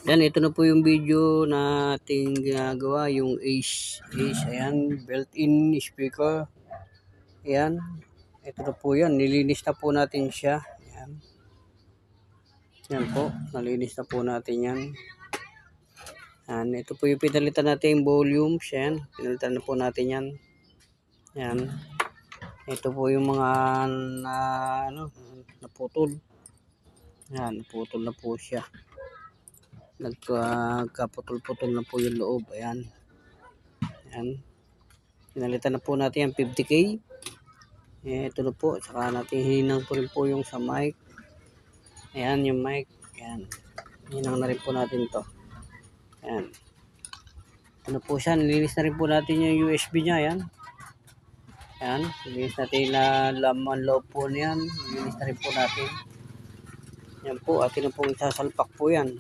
Yan, ito na po yung video na ating ginagawa, yung Ace, ayan, built-in speaker. Ayan, ito na po yan, nilinis na po natin siya. Ayan, yan po, nalinis na po natin yan. Ayan, ito po yung pinalitan natin yung volume, ayan, pinalitan na po natin yan. Ayan, ito po yung mga naputol. Ayan, naputol na po siya. Nagkaputol-putol na po yung loob. Ayan. Ayan. Pinalitan na po natin yung 50K. Ito na po. Saka natin hinang po rin po yung sa mic. Ayan yung mic. Ayan. Hinang na rin po natin to. Ayan. Ito na po siya. Nilinis na rin po natin yung USB niya. Ayan. Ayan. Nilinis natin na laman loob po niyan. Nilinis na rin po natin. Ayan po. Atin na po isasalpak po yan.